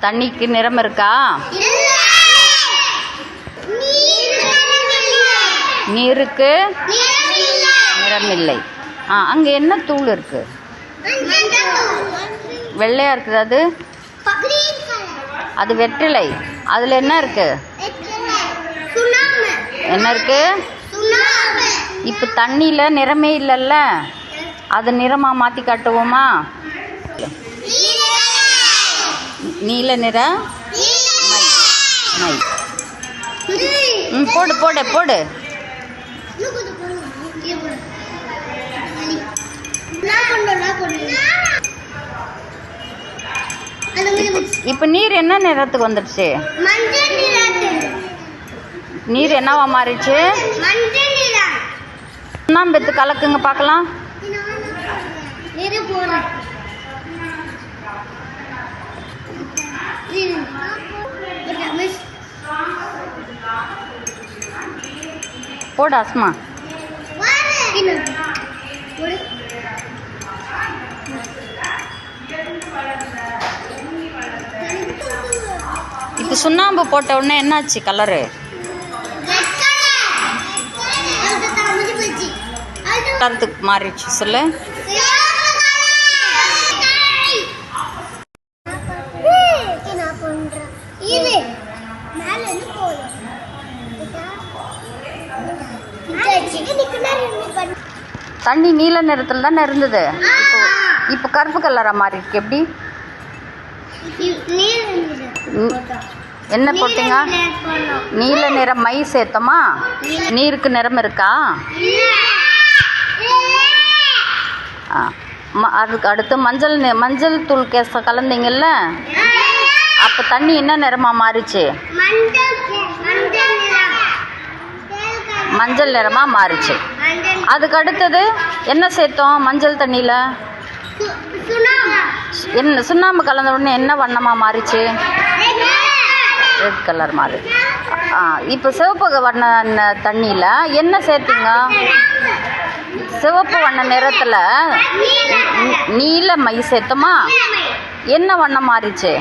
தண்ணிக்கு நிறம் இருக்கா? நீருக்கு நிறமில்லை. அங்கே என்ன தூள் இருக்கு? வெள்ளையா இருக்குது. அது வெற்றிலை. அதில் என்ன இருக்கு? என்ன இருக்கு? இப்போ தண்ணியில் நிறமே இல்லைல்ல, அது நிறமாக மாற்றி காட்டுவோமா? நீல நிற மை. போடு போடு போடு. இப்போ நீர் என்ன நிறத்துக்கு வந்துடுச்சு? நீர் என்னவா மாறிடுச்சு? சுண்ணாம்பு கலக்குங்க பார்க்கலாம். போடு அஸ்மா. இப்போ சுண்ணாம்பு போட்ட உடனே என்னாச்சு கலரு? கலருக்கு மாறிடுச்சு. சொல்லு. தண்ணி நீல நிறத்தில் தானே இருந்தது, இப்போ கருப்பு கலராக மாறி இருக்கு. எப்படி? என்ன போட்டீங்க? நீல நிற மை சேர்த்தோமா? நீருக்கு நிறம் இருக்கா? அதுக்கு அடுத்து மஞ்சள் தூள் கலந்தீங்கல்ல, அப்போ தண்ணி என்ன நிறமாக மாறிச்சு? மஞ்சள் நிறமாக மாறிச்சு. அதுக்கு அடுத்தது என்ன சேர்த்தோம் மஞ்சள் தண்ணியில்? என்ன சுண்ணாம்பு கலந்த உடனே என்ன வண்ணமாக மாறிச்சு? ரெட் கலர் மாறி. இப்போ சிவப்பு வண்ண தண்ணியில் என்ன சேர்த்தீங்க? சிவப்பு வண்ண நிறத்தில் நீல மை சேர்த்தோமா? என்ன வண்ணம் மாறிச்சு?